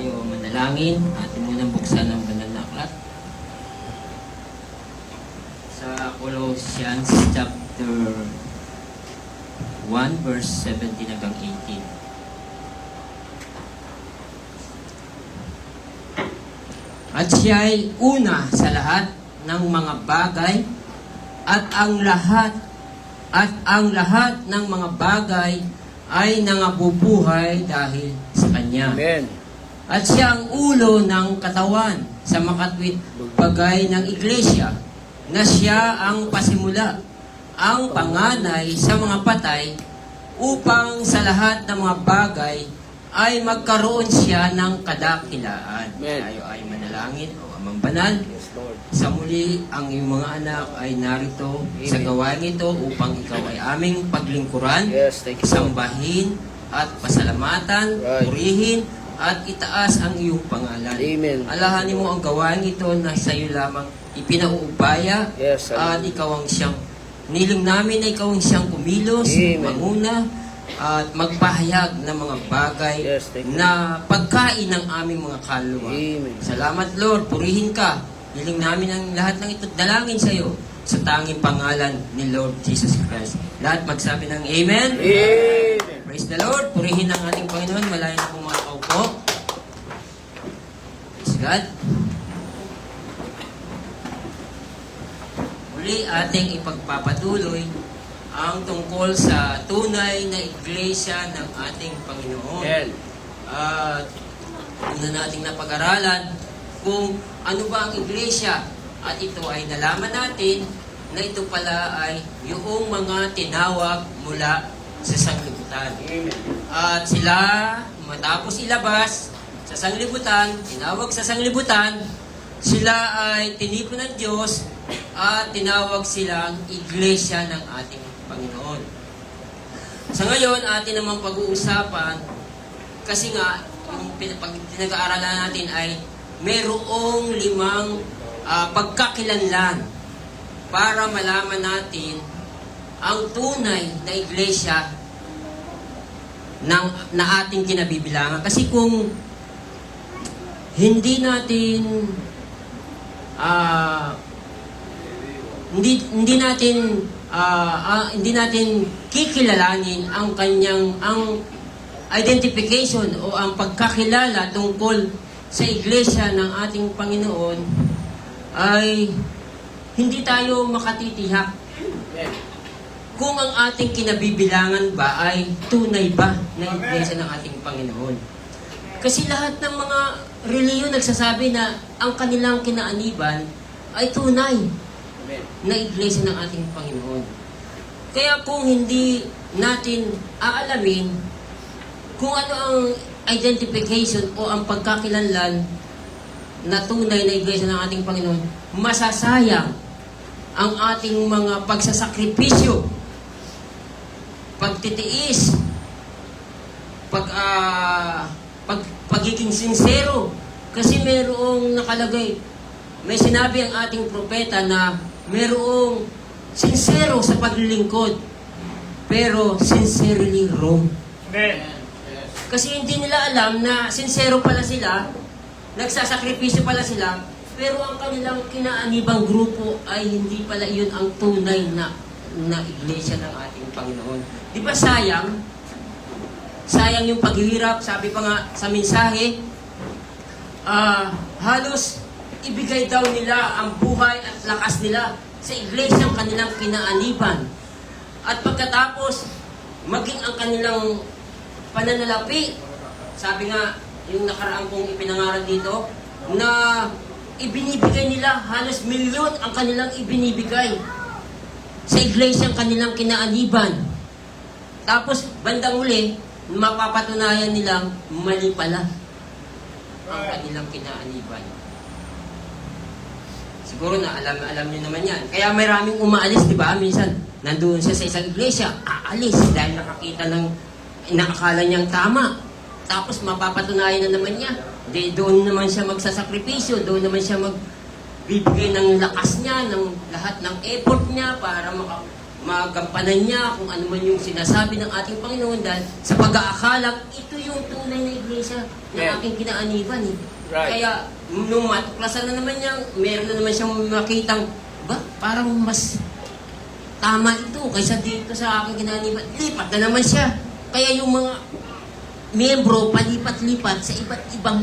tayo manalangin. Atin munang buksan ang banal na aklat. Sa Colossians chapter 1 verse 17 hanggang 18. At siya ay una sa lahat ng mga bagay at ang lahat ng mga bagay ay nangabubuhay dahil sa Kanya. Amen. At siya ang ulo ng katawan sa makatwid bagay ng iglesia, na siya ang pasimula, ang panganay sa mga patay, upang sa lahat ng mga bagay ay magkaroon siya ng kadakilaan. Amen. Tayo ay manalangin. O Amang Banal, Yes, Lord. sa muli, ang iyong mga anak ay narito sa gawain ito upang ikaw ay aming paglingkuran, Yes, thank you, Lord. sambahin at pasalamatan, Right. purihin at itaas ang iyong pangalan. Amen. Alahanin mo ang gawain ito na sa iyo lamang ipinauubaya, Yes, at ikaw ang siyang niling namin na ikaw ang siyang kumilos, Amen. manguna at magpahayag ng mga bagay Yes, thank you. na pagkain ng aming mga kaluluwa. Amen. Salamat Lord, purihin ka. Hiling namin ang lahat ng ito, dalangin sa iyo sa tanging pangalan ni Lord Jesus Christ. Lahat magsabi ng Amen. Amen. Praise the Lord. Purihin ang ating Panginoon. Malayo na pong mga kaupo. Praise God. Muli ating ipagpapatuloy ang tungkol sa tunay na iglesia ng ating Panginoon. Amen. At una nating napag-aralan kung ano ba ang iglesia. At ito ay nalaman natin na ito pala ay yung mga tinawag mula sa sanglibutan. Amen. At sila, matapos ilabas sa sanglibutan, tinawag sa sanglibutan, sila ay tinipon ng Diyos at tinawag silang iglesia ng ating Panginoon. Sa ngayon, atin naman pag-uusapan, kasi nga, yung pinag-aaralan natin ay mayroong 5 pagkakilanlan para malaman natin ang tunay na iglesia na ating kinabibilangan. Kasi kung hindi natin hindi natin kikilalanin ang identification o ang pagkakilala tungkol sa iglesia ng ating Panginoon, ay hindi tayo makatitiyak kung ang ating kinabibilangan ba ay tunay ba na iglesia ng ating Panginoon. Kasi lahat ng mga reliyon nagsasabi na ang kanilang kinaaniban ay tunay na iglesia ng ating Panginoon. Kaya kung hindi natin aalamin kung ano ang identification o ang pagkakilanlan na tunay na iglesia ng ating Panginoon, masasayang ang ating mga pagsasakripisyo, pagtitiis, pagiging sincero. Kasi mayroong nakalagay, may sinabi ang ating propeta na mayroong sincero sa paglilingkod, pero sincerely wrong. Amen. Kasi hindi nila alam na sincero pala sila, nagsasakripisyo pala sila, pero ang kanilang kinaanibang grupo ay hindi pala iyon ang tunay na iglesia ng ating Panginoon. Di ba sayang? Sayang yung paghihirap. Sabi pa nga sa mensahe, halos ibigay daw nila ang buhay at lakas nila sa iglesia ang kanilang kinaaniban. At pagkatapos, maging ang kanilang pananalapi, sabi nga, yung nakaraan kong ipinangaral dito, na ibinibigay nila, halos milyon ang kanilang ibinibigay sa iglesia ang kanilang kinaaniban. Tapos, bandang uli, mapapatunayan nilang mali pala ang kanilang kinaaniban. Siguro na alam niyo naman yan. Kaya maraming umaalis, di ba? Minsan, nandoon siya sa isang iglesia, aalis dahil nakakita ng inaakala niyang tama. Tapos mapapatunayan na naman niya. Doon naman siya magsasakripisyo, doon naman siya magbibigay ng lakas niya, ng lahat ng effort niya para magampanan niya kung ano man yung sinasabi ng ating Panginoon dahil sa pag-aakalang ito yung tunay na iglesia na Yeah. aking kinaaniban eh. Right. Kaya nung matuklasan na naman niya, meron na naman siyang makitang, ba, parang mas tama ito kaysa dito sa aking kinaaniban. Lipat na naman siya. Kaya yung mga miyembro palipat-lipat sa iba't ibang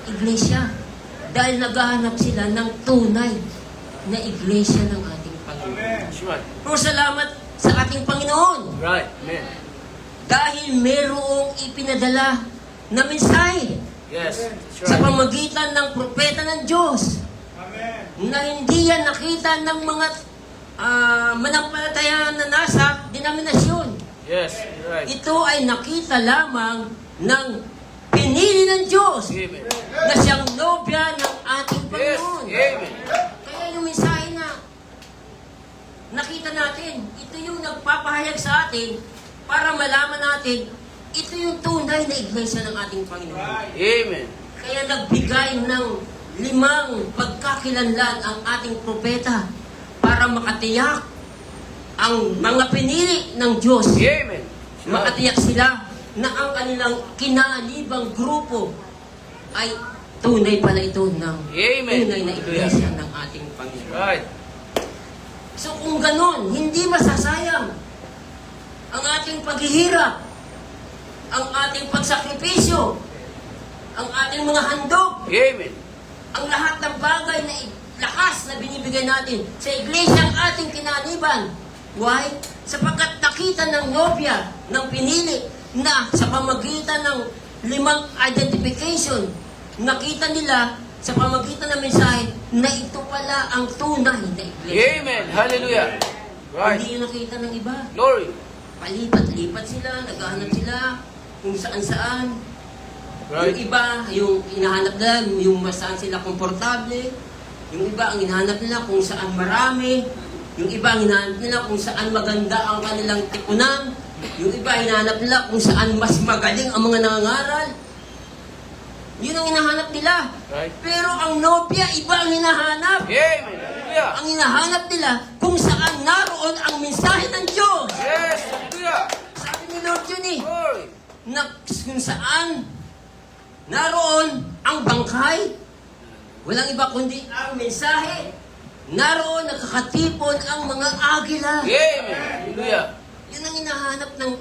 iglesia dahil naghahanap sila ng tunay na iglesia ng ating Panginoon. That's right. Pero salamat sa ating Panginoon Right. Amen. dahil merong ipinadala na mensahe Yes. That's sa right. pamagitan ng propeta ng Diyos na hindi yan nakita ng mga manampalataya na nasa denominasyon. Yes. You're right. Ito ay nakita lamang ng pinili ng Diyos Amen. na siyang nobya ng ating Yes. Panginoon. Amen. Kaya yung mensahe na nakita natin, ito yung nagpapahayag sa atin para malaman natin, ito yung tunay na iglesia ng ating Panginoon. Amen. Kaya nagbigay ng 5 pagkakilanlan ang ating propeta para makatiyak ang mga pinili ng Diyos. Amen. That's right. Makatiyak sila na ang kanilang kinaanibang grupo ay tunay pala ito ng Amen. tunay na iglesia ng ating Panginoon. Right. So kung ganon, hindi masasayang ang ating paghihirap, ang ating pagsakripisyo, ang ating mga handog, Amen. ang lahat ng bagay na lakas na binibigay natin sa iglesia ang ating kinaniban. Why? Sapagkat nakita ng nobya, ng pinili, na sa pamagitan ng 5 identification, nakita nila sa pamagitan ng mensahe na ito pala ang tunay na iglesia. Amen. Hallelujah. Right. Hindi yung nakita ng iba. Glory. Palipat-lipat sila, naghahanap sila kung saan-saan. Yung Right. iba, yung hinahanap nila, yung saan sila komportable. Yung iba, ang hinahanap nila kung saan marami. Yung iba, ang hinahanap nila kung saan maganda ang kanilang tipunan. Yung iba, hinahanap nila kung saan mas magaling ang mga nangangaral. Yun ang hinahanap nila. Right. Pero ang nobya, iba ang hinahanap. Amen. Hallelujah. Ang hinahanap nila kung saan naroon ang mensahe ng Diyos. Yes. Hallelujah. Sabi ni Lord yun eh, Glory. na kung saan naroon ang bangkay, walang iba kundi ang mensahe. Naroon nakakatipon ang mga agila. Amen. Hallelujah. Yun ang hinahanap ng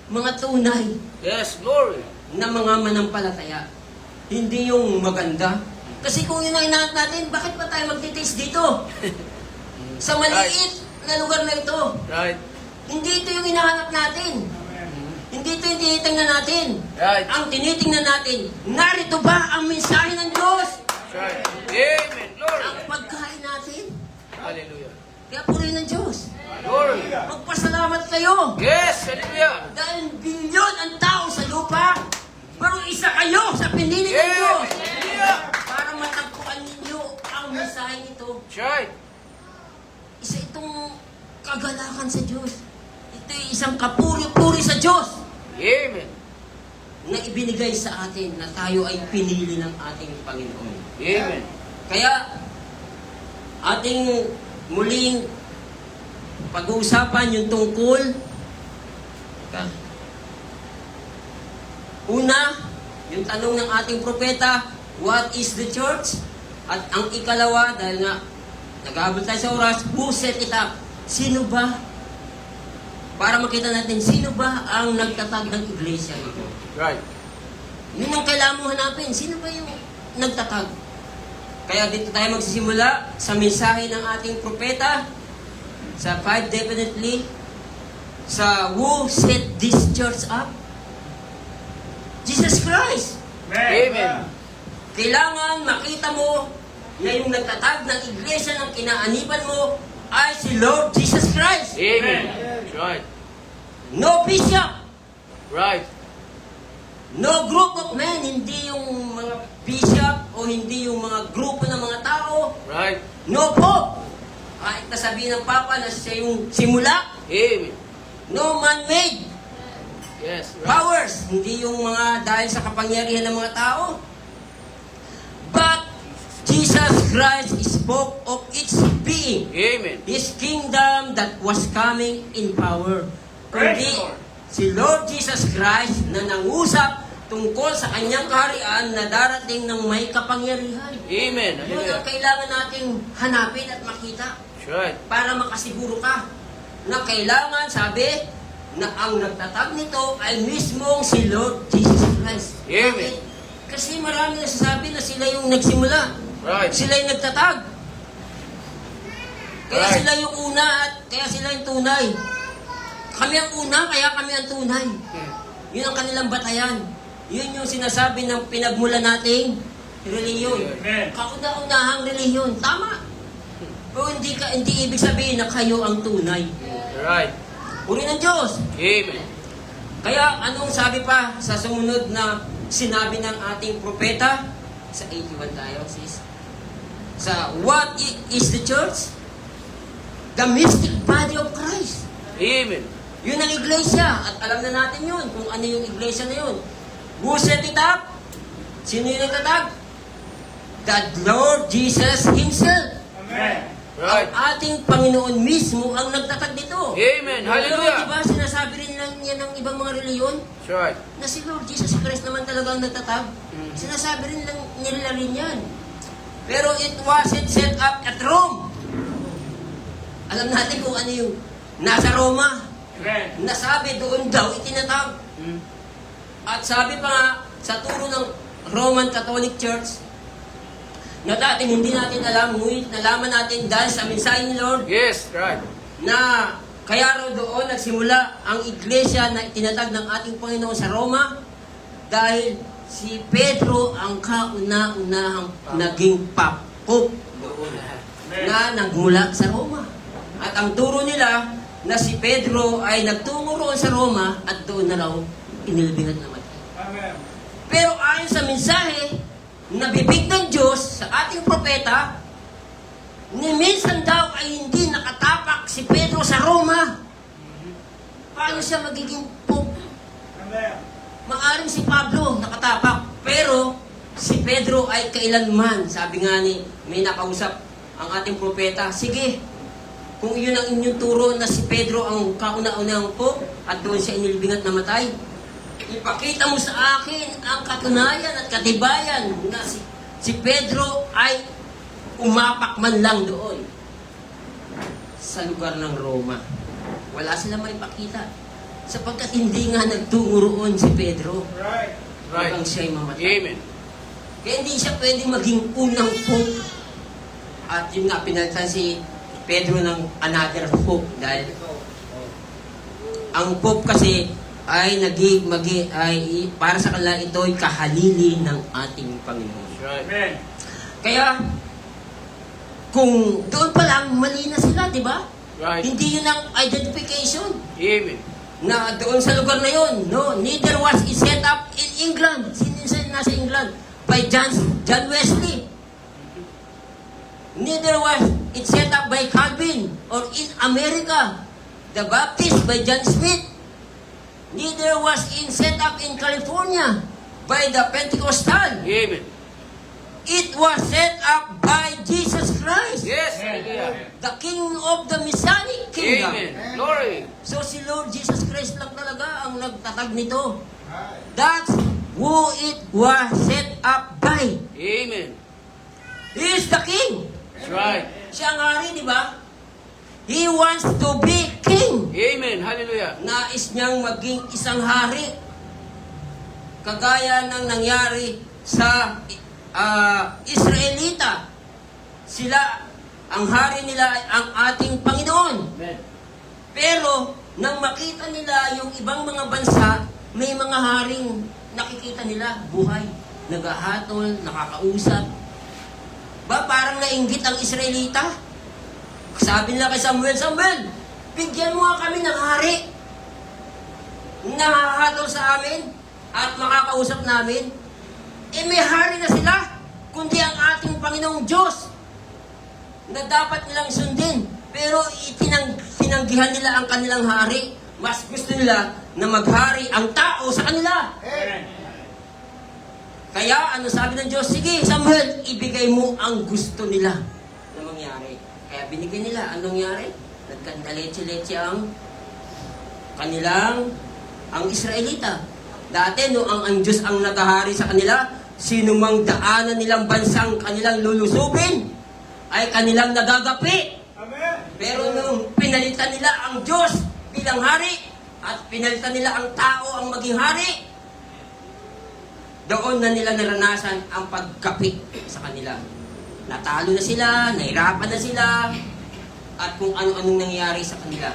mga tunay Yes. Glory. na mga manampalataya. Hindi yung maganda. Kasi kung yun ang hinahanap natin, bakit pa tayo magtitaste dito? Sa maliit na lugar na ito. Right. Hindi ito yung hinahanap natin. Hindi ito yung tinitingnan natin. Right. Ang tinitingnan natin, narito ba ang mensahe ng Diyos? That's right. Amen. Glory. Ang pagkain natin. Hallelujah. Kaya purihin ng Diyos. Glory. Magpasalamat kayo. Yes. Hallelujah. Dahil bilyon ang tao sa lupa, pero isa kayo sa pinili ng Yes. Diyos. Hallelujah. Para matagpuan ninyo ang mensahe nito. That's right. Isa itong kagalakan sa Diyos. Ito ay isang kapuri-puri sa Diyos Amen. na ibinigay sa atin na tayo ay pinili ng ating Panginoon. Amen. Kaya, ating muling pag-uusapan yung tungkol. Una, yung tanong ng ating propeta, what is the church? At ang ikalawa, dahil nga nag-aabot tayo sa oras, who set it up? Sino ba? Para makita natin, sino ba ang nagtatag ng iglesia nito? Right. Yun ang kailangan mong hanapin. Sino ba yung nagtatag? Kaya dito tayo magsisimula sa mensahe ng ating propeta, sa 5 definitely, sa who set this church up? Jesus Christ. Amen. Kailangan makita mo na yung nagtatag ng iglesia ng kinaaniban mo ay si Lord Jesus Christ. Amen. That's right. No bishop, Right. no group of men, hindi yung mga bishop o hindi yung mga grupo ng mga tao. Right. No pope. Kahit nasabihin ng Papa na siya yung simula. Amen. No man-made Yes. Right. powers. Hindi yung mga dahil sa kapangyarihan ng mga tao. But Jesus Christ spoke of its being, Amen. His kingdom that was coming in power. Kundi si Lord Jesus Christ na nangusap tungkol sa kanyang kaharian na darating ng may kapangyarihan. Amen. Yun ang Hallelujah. kailangan nating hanapin at makita That's right. para makasiguro ka na kailangan, sabi, na ang nagtatag nito ay mismong si Lord Jesus Christ. Amen. Kasi marami nagsasabi na sila yung nagsimula. Right. Sila yung nagtatag. Kaya Right. sila yung una at kaya sila yung tunay. Kami ang una, kaya kami ang tunay. Yun ang kanilang batayan. Yun yung sinasabi ng pinagmula nating reliyon. Amen. Kauna-unahang reliyon. Tama. Pero hindi ibig sabihin na kayo ang tunay. Right. Puri ng Diyos. Amen. Kaya anong sabi pa sa sumunod na sinabi ng ating propeta? Sa 81 tayo, sis. Sa what is the church? The mystic body of Christ. Amen. Yun ang iglesia. At alam na natin yun, kung ano yung iglesia na yun. Who set it up? Sino yung nagtatag? The Lord Jesus Himself. Amen. Right. Ang ating Panginoon mismo ang nagtatag dito. Amen. Pero Hallelujah. diba sinasabi rin lang yan ng ibang mga reliyon? That's right. Na si Lord Jesus Christ naman talaga ang nagtatag. Mm. Sinasabi rin lang nila rin yan. Pero it wasn't set up at Rome. Alam natin kung ano yung nasa Roma. Amen. Nasabi doon daw itinatag. Mm. At sabi pa nga sa turo ng Roman Catholic Church na dating hindi natin alam, ngunit nalaman natin dahil sa mensahe ni Lord Yes. Right. na kaya raw doon nagsimula ang iglesia na itinatag ng ating Panginoon sa Roma dahil si Pedro ang kauna-unahang naging pope doon na nagmula sa Roma. At ang turo nila na si Pedro ay nagtungo roon sa Roma at doon na raw inilibing at namatay. Amen. Pero ayon sa mensahe na bibig ng Diyos sa ating propeta, ni minsan daw ay hindi nakatapak si Pedro sa Roma. Paano siya magiging pope? Amen. Maaring si Pablo nakatapak, pero si Pedro ay kailanman. Sabi nga ni, may nakausap ang ating propeta, sige, kung yun ang inyong turo na si Pedro ang kauna-unahang pope at doon siya inilibing at namatay, ipakita mo sa akin ang katunayan at katibayan na si Pedro ay umapak man lang doon sa lugar ng Roma. Wala silang maipakita sapagkat hindi nga nagtungo roon si Pedro Right. Right. hanggang siya'y mamatay. Amen. Kaya hindi siya pwedeng maging unang pope. At yun nga, pinalitan si Pedro ng another pope dahil ang pope kasi ay ay para sa kanila ito'y kahalili ng ating Panginoon. That's right. Amen. Kaya kung doon pa lang mali na sila, di ba? Right. Hindi yun ang identification Amen. na doon sa lugar na yun. No, neither was it set up in England. Sino yung nasa England? By John Wesley. Neither was it set up by Calvin or in America, the Baptist by John Smith. Neither was it set up in California by the Pentecostal. Amen. It was set up by Jesus Christ, Yes. Amen. Hallelujah. the King of the Messianic Kingdom. Amen. Glory. So si Lord Jesus Christ lang talaga ang nagtatag nito. That's who it was set up by. Amen. He is the King. That's right. Siya ang hari, di ba? He wants to be king. Amen. Hallelujah. Nais niyang maging isang hari. Kagaya ng nangyari sa Israelita. Sila, ang hari nila ay ang ating Panginoon. Amen. Pero, nang makita nila yung ibang mga bansa, may mga haring nakikita nila, buhay, naghahatol, nakakausap. Ba, parang nainggit ang Israelita. Sabi nila kay Samuel, Samuel, bigyan mo nga kami ng hari. Nahahatol sa amin at makakausap namin. Eh may hari na sila, kundi ang ating Panginoong Diyos na dapat nilang sundin. Pero tinanggihan nila ang kanilang hari. Mas gusto nila na maghari ang tao sa kanila. Amen. Kaya, ano sabi ng Diyos? Sige, Samuel, ibigay mo ang gusto nila na mangyari. Kaya binigay nila. Anong nangyari? Nagkandaletse-letse ang Israelita. Dati, no, ang Diyos ang nakahari sa kanila, sino mang daanan nilang bansang kanilang lulusubin, ay kanilang nagagapi. Amen. Pero nung pinalitan nila ang Diyos bilang hari, at pinalitan nila ang tao ang maging hari, doon na nila naranasan ang pagkapit sa kanila. Natalo na sila, nahirapan na sila, at kung ano-anong nangyayari sa kanila.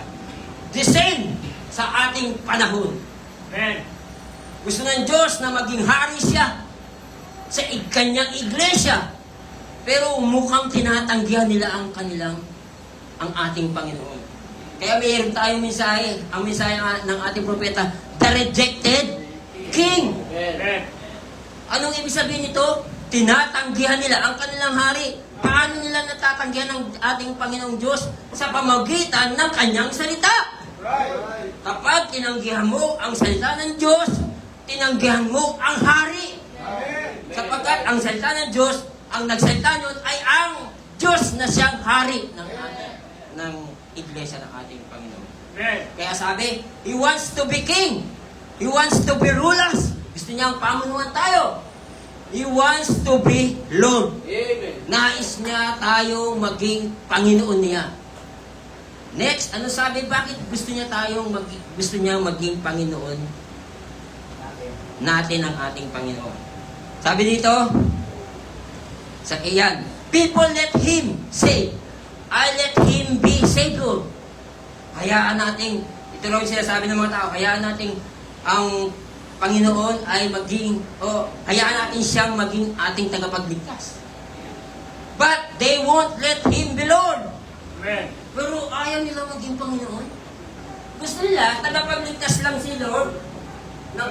The same sa ating panahon. Amen. Gusto ng Diyos na maging hari siya sa kanyang iglesia. Pero mukhang tinatanggihan nila ang ating Panginoon. Kaya mayroon tayong mensahe. Ang mensahe ng ating propeta, the rejected king. Amen. Anong ibig sabihin nito? Tinatanggihan nila ang kanilang hari. Paano nila natatanggihan ng ating Panginoong Diyos? Sa pamagitan ng kanyang salita. Right. Kapag tinanggihan mo ang salita ng Diyos, tinanggihan mo ang hari. Amen. Sapagkat ang salita ng Diyos, ang nagsalita nun ay ang Diyos na siyang hari ng iglesia ng ating Panginoon. Amen. Kaya sabi, He wants to be king. He wants to be rulers. Gusto niyang pamunuan tayo. He wants to be Lord. Amen. Nais niya tayo maging Panginoon niya. Next, ano sabi? Bakit gusto niya maging Panginoon natin ang ating Panginoon? Sabi dito, sa iyan, people let Him say, I let Him be Savior. Hayaan natin, ito lang yung sinasabi ng mga tao, hayaan natin ang Panginoon ay hayaan natin siyang maging ating tagapagligtas. But they won't let Him be Lord. Amen. Pero ayaw nila maging Panginoon. Gusto nila, tagapagligtas lang si Lord ng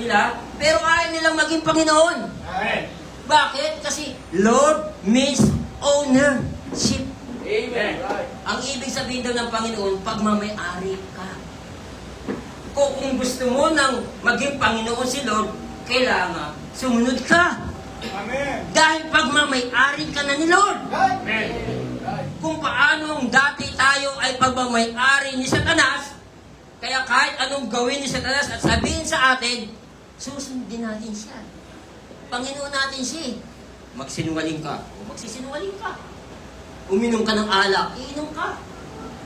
nila, pero ayaw nilang maging Panginoon. Amen. Bakit? Kasi Lord means ownership. Amen. Right. Ang ibig sabihin daw ng Panginoon, pagmamayari ka. Kung gusto mo nang maging Panginoon si Lord, kailangan sumunod ka. Amen. Dahil pagmamayari ka na ni Lord. Amen. Kung paanong dati tayo ay pagmamayari ni Satanas, kaya kahit anong gawin ni Satanas at sabihin sa atin, susundin natin siya. Panginoon natin siya. Magsinungaling ka, o magsisinungaling ka. Uminom ka ng alak, iinom ka.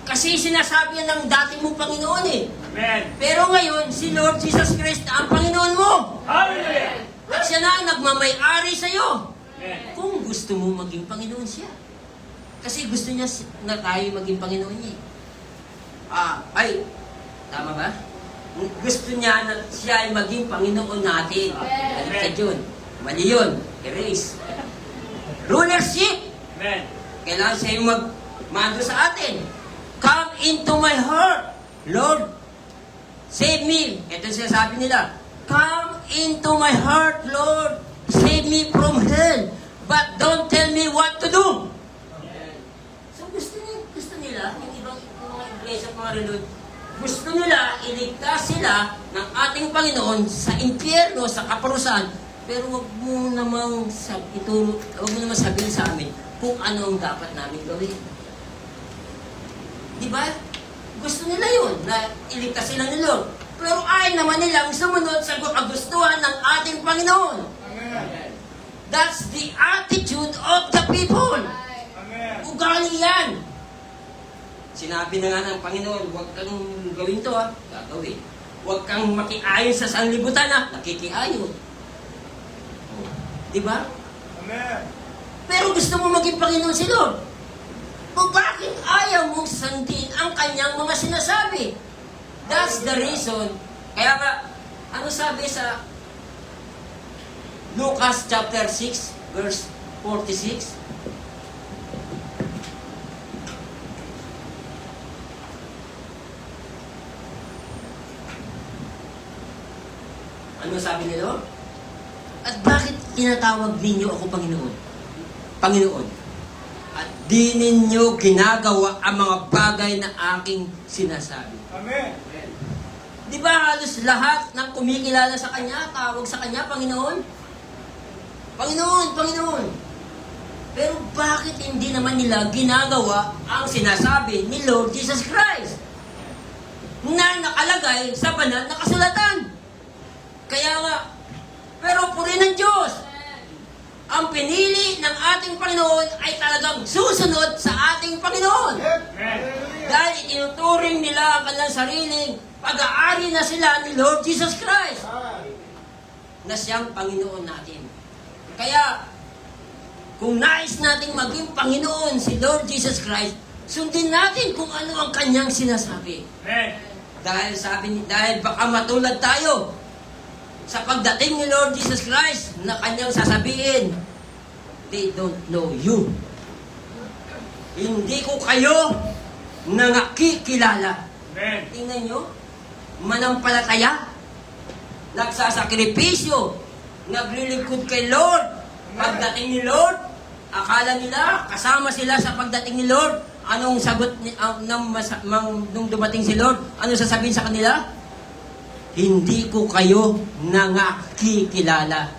Kasi sinasabi yan ng dati mong Panginoon eh. Amen. Pero ngayon, si Lord Jesus Christ na ang Panginoon mo. Hallelujah. At siya na ang nagmamayari sa'yo. Amen. Kung gusto mo maging Panginoon siya. Kasi gusto niya na tayo maging Panginoon niya. Tama ba? Gusto niya na siya ay maging Panginoon natin. Balik ka dyan. Mali yun. Erase. Rulership. Amen. Kailangan siya yung magmando sa atin. Come into my heart, Lord. Save me. Ito siya sabi nila. Come into my heart, Lord. Save me from hell. But don't tell me what to do. So gusto nila, yung ibang mga iglesia, mga reliyon, gusto nila iligtas sila ng ating Panginoon sa impyerno, sa kaparusahan. Pero wag mo namang sabihin sa amin kung ano ang dapat namin gawin. Di ba? Gusto nila yun, na iligtas sila ni Lord. Pero ay naman nilang sumunod sa kagustuhan ng ating Panginoon. Amen. That's the attitude of the people. Amen. Ugali yan. Sinabi na nga ng Panginoon, huwag kang gawin to ha. Gagawin. Huwag kang makiayon sa sanlibutan ha. Nakikiayon. Di ba? Amen. Pero gusto mo maging Panginoon si Lord. O bakit ayaw mong sundin ang kanyang mga sinasabi? That's the reason. Kaya nga, ano sabi sa Lucas chapter 6, verse 46? Ano sabi ni Lord? At bakit tinatawag ninyo ako Panginoon? Panginoon. At di ninyo ginagawa ang mga bagay na aking sinasabi. Amen. Di ba halos lahat ng kumikilala sa Kanya, tawag sa Kanya, Panginoon? Panginoon, Panginoon. Pero bakit hindi naman nila ginagawa ang sinasabi ni Lord Jesus Christ na nakalagay sa banal na kasulatan? Kaya nga, pero puri ng Diyos, ang pinili ng ating Panginoon ay talagang susunod sa ating Panginoon. Dahil itinuturing nila ang kanilang sariling pag-aari na sila ni Lord Jesus Christ na siyang Panginoon natin. Kaya, kung nais nating maging Panginoon si Lord Jesus Christ, sundin natin kung ano ang kanyang sinasabi. Dahil baka matulad tayo sa pagdating ni Lord Jesus Christ na kanyang sasabihin, they don't know you. Hindi ko kayo nakikilala. Tingnan nyo, manampalataya, nagsasakripisyo, naglilingkod kay Lord. Pagdating ni Lord, akala nila kasama sila sa pagdating ni Lord. Anong sagot nung dumating si Lord? Ano sasabihin sa kanila? Hindi ko kayo nakikilala.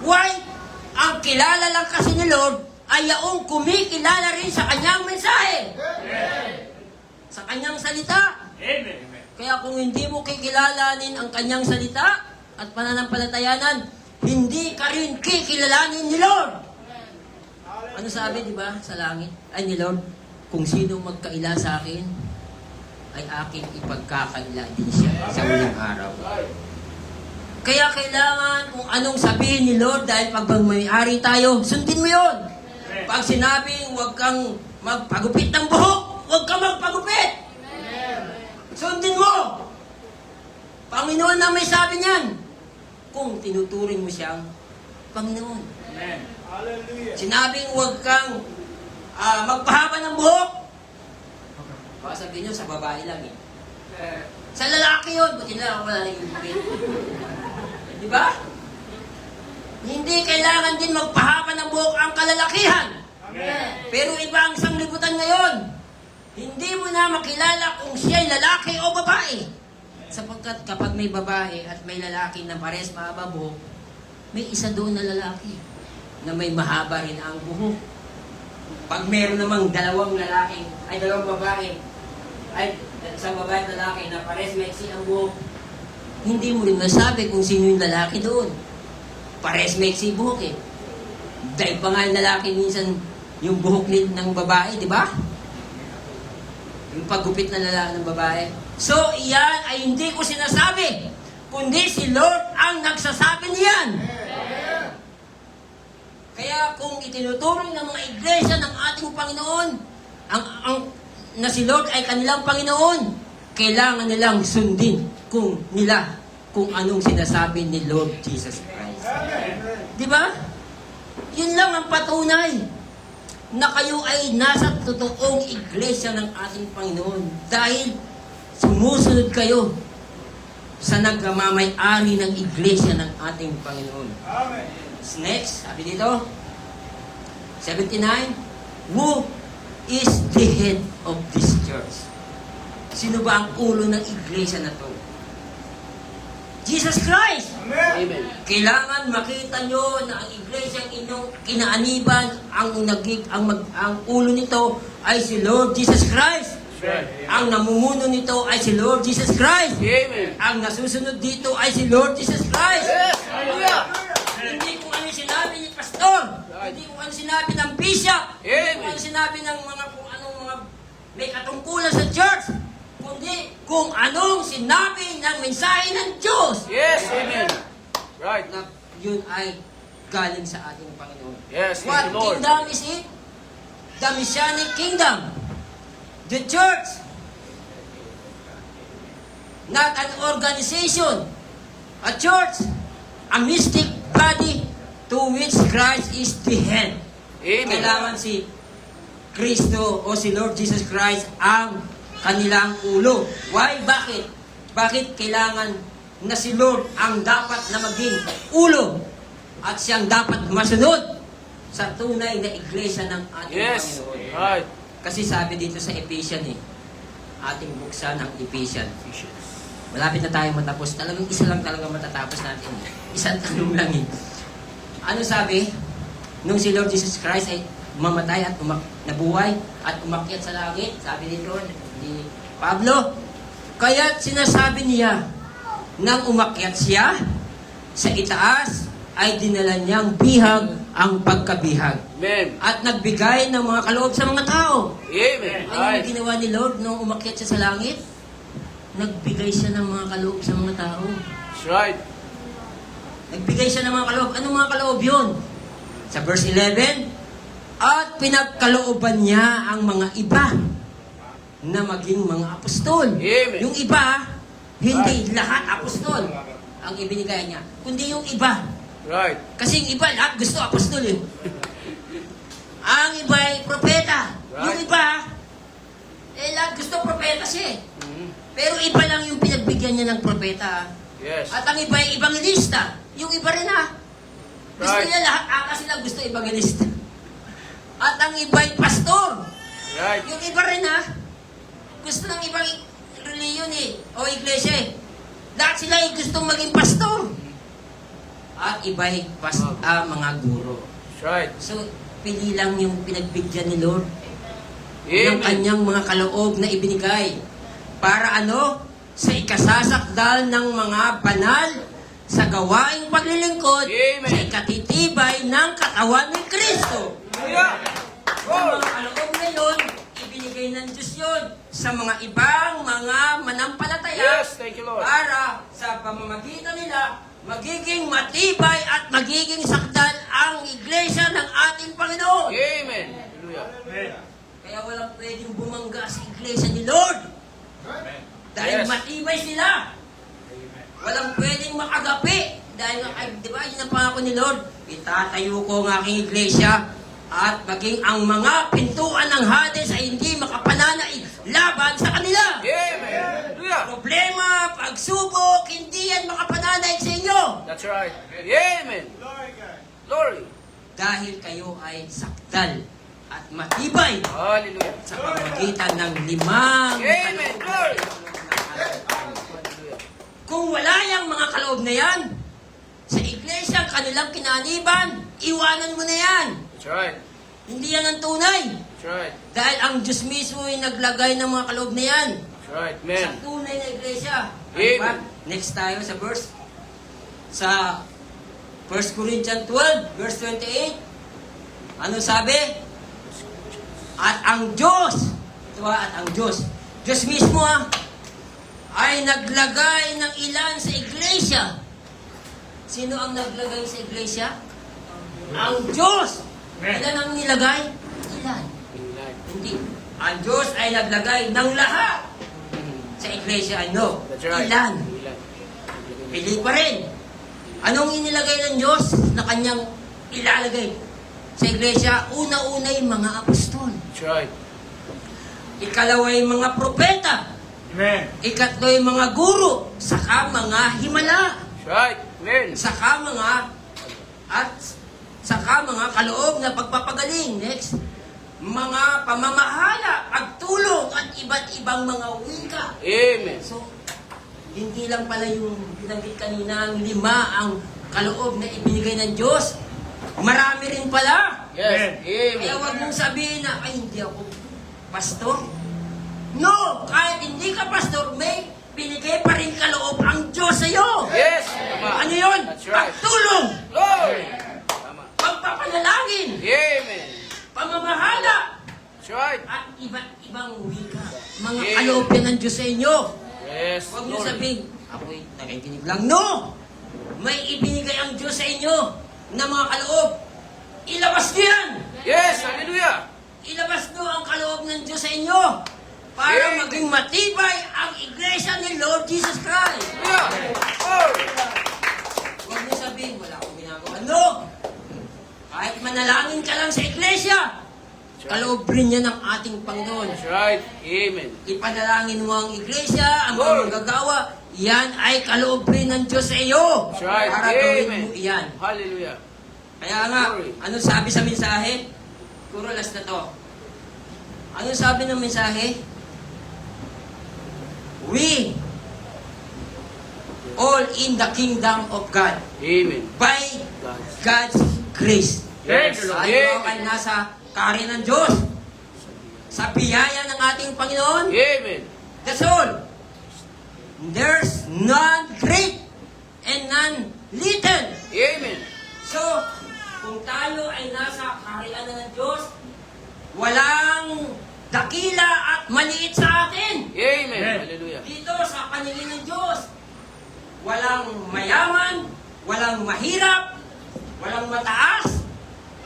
Why? Ang kilala lang kasi ni Lord ay yaong kumikilala rin sa kanyang mensahe. Sa kanyang salita. Kaya kung hindi mo kikilalanin ang kanyang salita at pananampalatayanan, hindi ka rin kikilalanin ni Lord. Ano sabi, di ba, sa langit? Ay, ni Lord, kung sino magkaila sa akin, ay aking ipagkakaila din siya sa ulang araw. Kaya kailangan kung anong sabihin ni Lord, dahil pag may-ari tayo, sundin mo yun. Pag sinabing huwag kang magpagupit ng buhok, huwag kang magpagupit. Sundin mo. Panginoon na may sabi niyan. Kung tinuturing mo siyang Panginoon. Hallelujah. Sinabing huwag kang magpahaba ng buhok. Baka sabihin nyo, sa babae lang eh. Sa lalaki yun, buti na ako wala nang ibigay. Di ba? Hindi kailangan din magpahaba ng buhok ang kalalakihan. Pero iba ang sanglibutan ngayon. Hindi mo na makilala kung siya'y lalaki o babae. Sapagkat kapag may babae at may lalaki na pares mahaba buhok, may isa doon na lalaki na may mahaba rin ang buhok. Pag meron namang dalawang babae, ay isang babae at lalaki na pares maiksi ang buhok, hindi mo rin masabi kung sino yung lalaki doon. Pares maiksi buhok eh. Dahil pa nga yung lalaki minsan yung buhok ng babae, di ba? Yung paggupit na lalaki ng babae. So, iyan ay hindi ko sinasabi, kundi si Lord ang nagsasabi niyan. Kaya kung itinuturing ng mga iglesia ng ating Panginoon, na si Lord ay kanilang Panginoon, kailangan nilang sundin kung anong sinasabi ni Lord Jesus Christ. Di ba? Yun lang ang patunay na kayo ay nasa totoong iglesia ng ating Panginoon dahil sumusunod kayo sa nagmamay-ari ng iglesia ng ating Panginoon. Amen. Next, sabi dito, 79, who is the head of this church? Sino ba ang ulo ng iglesia na to? Jesus Christ! Amen. Amen. Kailangan makita nyo na ang iglesia inyong kinaaniban, ang ulo nito ay si Lord Jesus Christ. Ang namumuno nito ay si Lord Jesus Christ. Amen. Ang nasusunod dito ay si Lord Jesus Christ. Yes. Hallelujah. Hindi kung ano sinabi ni Pastor. Hindi kung ano sinabi ng Bishop. Hindi kung ano sinabi ng kung anong mga may katungkulan sa church. Kundi kung anong sinabi ng mensahe ng Diyos. Yes. Amen. Right. Na yun ay galing sa ating Panginoon. Yes. What Thank you, Lord. kingdom is it? The Messianic kingdom. The church. Not an organization. A church. A mystic body to which Christ is the head. Amen. Kailangan si Kristo o si Lord Jesus Christ ang kanilang ulo. Why? Bakit? Bakit kailangan na si Lord ang dapat na maging ulo at siyang dapat masunod sa tunay na iglesia ng ating Yes. Panginoon? Right. Kasi sabi dito sa Ephesians ating buksan ang Ephesians. Malapit na tayo matapos. Talagang isa lang talaga matatapos natin. Isang tanong lang eh. Ano sabi? Nung si Lord Jesus Christ ay mamatay at nabuhay at umakyat sa langit, sabi nito ni Pablo, kaya sinasabi niya, nang umakyat siya sa itaas, ay dinala niyang bihag ang pagkabihag. Amen. At nagbigay ng mga kaloob sa mga tao. Amen. Ano yung ginawa ni Lord nung umakyat siya sa langit? Nagbigay siya ng mga kaloob sa mga tao. That's right. Nagbigay siya ng mga kaloob. Anong mga kaloob yun? Sa verse 11, at pinagkalooban niya ang mga iba na maging mga apostol. Amen. Yung iba, hindi lahat apostol ang ibinigay niya, kundi yung iba. Right. Kasi yung iba, lahat gusto apostol eh. Ang iba ay propeta. Right. Yung iba, lahat gusto propeta siya eh. Mhm. Pero iba lang yung pinagbigyan niya ng propeta. Yes. At ang iba ay evangelista. Yung iba rin ha. Gusto Right. niya lahat, kasi lang gusto evangelista. At ang iba ay pastor. Right. Yung iba rin ha. Gusto ng ibang reliyon eh. O iglesia eh. Lahat sila ay gustong maging pastor. At iba ay mga guro. That's right. So, pili lang yung pinagbigyan ni Lord ng Amen. kanyang mga kaloob na ibinigay. Para ano? Sa ikasasakdal ng mga banal sa gawaing paglilingkod Amen. sa ikatitibay ng katawan ni Kristo. Hallelujah. Ang mga kaloob na yun, ibinigay ng Diyos yun sa mga ibang mga manampalataya Yes, thank you, Lord. para sa pamamagitan nila magiging matibay at magiging sakdal ang iglesia ng ating Panginoon. Amen. Hallelujah. Kaya walang pwedeng bumangga sa iglesia ni Lord. Dahil Yes. matibay sila. Walang pwedeng makagapi. Dahil, di ba, yun ang pangako ni Lord. Itatayo ko ang aking iglesia at maging ang mga pintuan ng Hades ay hindi makapananay laban sa kanila. Amen. Hallelujah. Problema, pagsubok, hindi yan makapananay sa inyo. That's right. Amen. Glory. Dahil kayo ay sakdal at matibay Hallelujah. sa pamamagitan ng limang Amen. Glory. Kung wala yung mga kaloob na yan, sa iglesia, kanilang kinaniban, iwanan mo na yan. That's right. Hindi yan ang tunay. That's right. Dahil ang Diyos mismo ay naglagay ng mga kaloob na yan That's right. sa Amen. tunay na iglesia. Amen. Ba? Next tayo sa verse. Sa 1 Corinthians 12, verse 28. Ano sabi? At ang Diyos, ito at ang Diyos, Diyos mismo ay naglagay ng ilan sa iglesia. Sino ang naglagay sa iglesia? Ang Diyos. Ilan ang nilagay? Ilan. Hindi. Ang Diyos ay naglagay ng lahat sa iglesia. Ano? That's right. Ilan. Pili pa rin. Anong inilagay ng Diyos na kanyang ilalagay sa iglesia? Una-una yung mga apostol. That's right. Ikalawa yung mga propeta. Amen. Ikatlo yung mga guro. Saka mga himala. That's right. Amen. Saka mga kaloob na pagpapagaling. Next, mga pamamahala, pagtulong at iba't ibang mga wika. Amen. So, hindi lang pala yung binanggit kanina ang 5 ang kaloob na ibinigay ng Diyos. Marami rin pala. Yes. Kaya Amen. huwag mong sabihin na, ay hindi ako pastor. No! Kahit hindi ka pastor, may binigay pa rin kaloob ang Diyos sa iyo. Yes. Tama. Ano yun? That's right. Pagtulong, Glory. Tama. pagpapanalangin, Amen. pamamahala, That's right. at iba't ibang wika. Mga Yeah. kaloob yan ng Diyos sa inyo. Yes. Huwag niyo Glory. sabihin, ako'y nakikinig lang. No! May ibinigay ang Diyos sa inyo na mga kaloob. Ilabas niyo yan! Yes. Hallelujah. Ilabas niyo ang kaloob ng Diyos sa inyo para Yeah. maging matibay ang iglesia ni Lord Jesus Christ. Hallelujah. Glory. Huwag niyo sabihin, wala akong ginagawa. No! Kahit manalangin ka lang sa iglesia, kaloob rin yan ng ating Panginoon. That's right. Amen. Ipanalangin mo ang iglesia, ang mga Lord. magagawa, yan ay kaloob rin ng Diyos sa iyo. That's right. Para gawin Amen. mo iyan. Hallelujah. Kaya nga, Glory. ano sabi sa mensahe? Puro last na to. Ano sabi ng mensahe? We all in the kingdom of God Amen. by God's God's grace. Yes. Tayo ay nasa kaharian ng Diyos. Sa biyaya ng ating Panginoon. Amen. That's all. There's none great and none little. Amen. So, kung tayo ay nasa kaharian ng Diyos, walang dakila at maliit sa atin. Amen. Hallelujah. Dito sa paningin ng Diyos, walang mayaman, walang mahirap, walang mataas,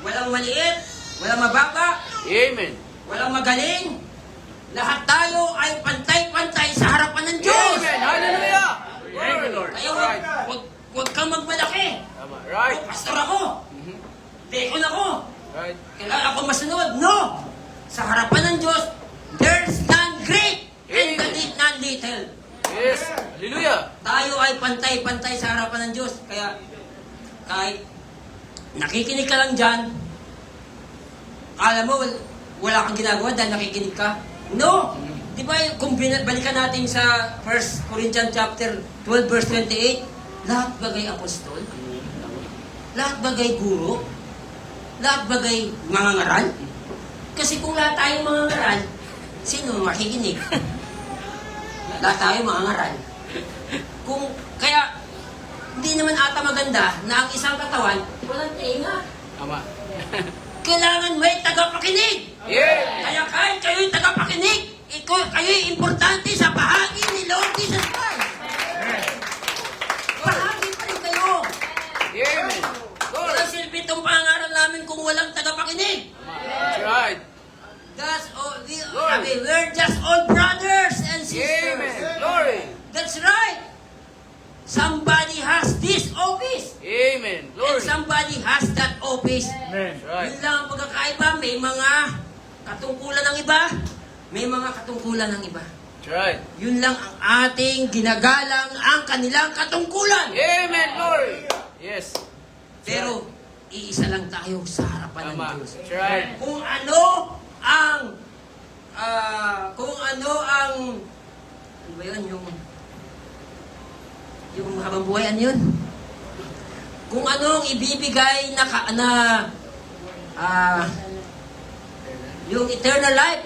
walang maliit, walang mababa, Amen. walang magaling. Lahat tayo ay pantay-pantay sa harapan ng Diyos. Amen. Hallelujah. Thank you, Lord. Kaya Right. wag kang magmalaki. Tama. Right. Oh, pastor ako. Mhm. Dekon ako. Right. Kailangan ako masunod. No! Sa harapan ng Diyos, there's none great and none little. Yes. Hallelujah. Tayo ay pantay-pantay sa harapan ng Diyos. Kaya, kahit nakikinig ka lang dyan, alam mo, wala kang ginagawa dahil nakikinig ka. No! Di ba, kung balikan natin sa 1 Corinthians chapter 12 verse 28, lahat bagay apostol, lahat bagay guro, lahat bagay mangangaral. Kasi kung lahat tayo mangangaral, sino makikinig? Lahat tayo mangangaral. Kaya, hindi naman ata maganda na ang isang katawan, walang tenga. Tama. Kailangan may tagapakinig. Yeah. Kaya kahit kayo'y tagapakinig, kayo'y importante sa bahagi ni Lord Jesus Christ. Bahagi pa rin kayo. Amen. Lord. Walang silbi itong pangaral namin kung walang tagapakinig. That's right. That's all. Lord. We're just all brothers and sisters. Amen. Glory. That's right. Somebody has this office. Amen. And Glory. somebody has that office. Amen. That's right. Yun lang ang pagkakaiba. May mga katungkulan ng iba. May mga katungkulan ng iba. That's right. Yun lang ang ating ginagalang ang kanilang katungkulan. Amen. Glory. Yes. Pero, iisa lang tayo sa harapan ng Tama. Diyos. That's right. Kung ano ang ano ba yun, yung habang buhay, ano yun? Kung ano ang ibibigay yung eternal life,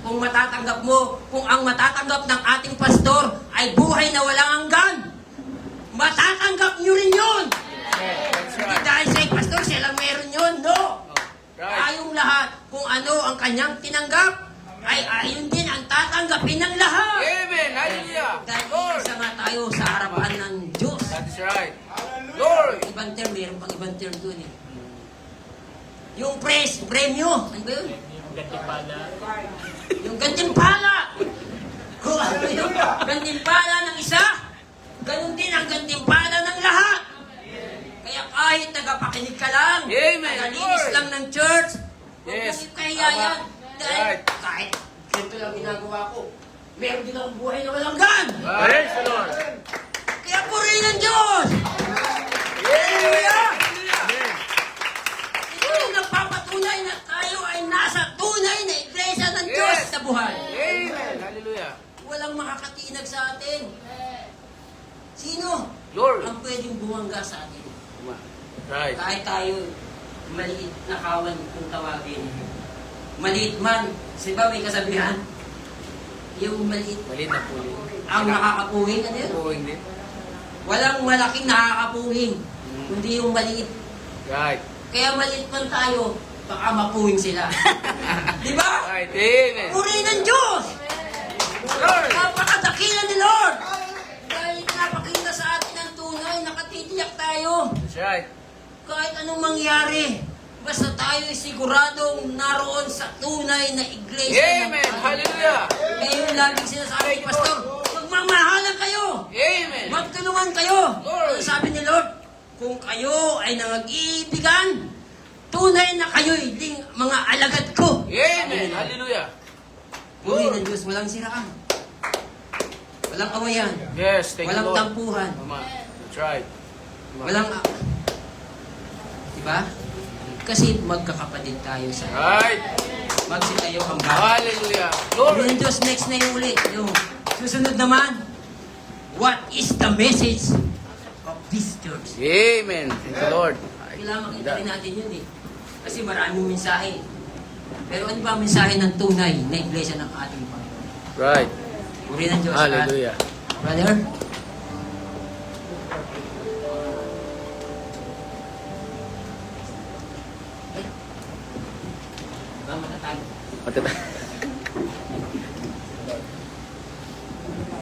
kung matatanggap mo, kung ang matatanggap ng ating pastor ay buhay na walang hanggan, matatanggap nyo rin yun. That's Hindi right. dahil siya pastor, siya lang meron yun. No! Right. Tayong lahat, kung ano ang kanyang tinanggap, ay ayon din ang tatanggapin ng lahat. Amen. Hallelujah. Dahil Lord. isa nga tayo sa harapan ng Diyos. That's right. Glory. Ibang term, meron pang ibang term doon eh. Yung premyo, ano ba yun? Yung gantimpala. Kung ano yung gantimpala ng isa, ganun din ang gantimpala ng lahat. Kaya kahit tagapakinig ka lang, Amen. tagalinis Lord. lang ng church, huwag Yes. mong ikahiyayan. Tama. Dahil Right. kahit ganito lang ginagawa ko, meron din akong buhay na walang gan. Praise the Lord. Kaya purihin ng Diyos! Hallelujah! Amen. Ito yung nagpapatunay na tayo ay nasa tunay na iglesia ng Diyos Yes. sa buhay. Amen. Hallelujah. Walang makakatinag sa atin. Sino Glory. ang pwedeng bumangga sa atin? Right. Kahit tayo maliit na kawan kung tawagin. Maliit man. Kasi ba may kasabihan? Yung maliit Maliit na puli. ang nakakapuhin. Ano yun? Puwing din. Walang malaking nakakapuhin. Kundi yung maliit. Right. Kaya maliit man tayo, baka mapuhin sila. Di ba? Right. Amen. Puri ng Diyos! Lord. Napakadakila ni Lord! Dahil napakita sa atin ang tunay, nakatitiyak tayo. That's right. Kahit anong mangyari, basta tayo siguradong naroon sa tunay na iglesia. Amen. Hallelujah. Kaya yung laging sinasabi ni Pastor, magmamahalan kayo! Amen. Magtulungan kayo! Lord. Ano sabi ni Lord? Kung kayo ay nangag-iibigan, tunay na kayo'y ding mga alagad ko. Amen. Hallelujah. Puri ng Diyos, walang siraan. Walang awayan. Yes. Thank you, Walang Lord. tampuhan. Tama. That's right. Walang... Diba? Kasi magkakapatid tayo sa... Right. Magsitayo ang bahay. Hallelujah. Puri Glory. ng Diyos, next na yung ulit. Yung susunod naman, what is the message of this church. Amen. Thank you, Lord. Kailangan makita rin natin yun eh. Kasi maraming mensahe. Pero ano ba ang mensahe ng tunay na iglesia ng ating Panginoon? Right. Puri ng Diyos. Hallelujah. Brother? Ba, matatag. Matatag.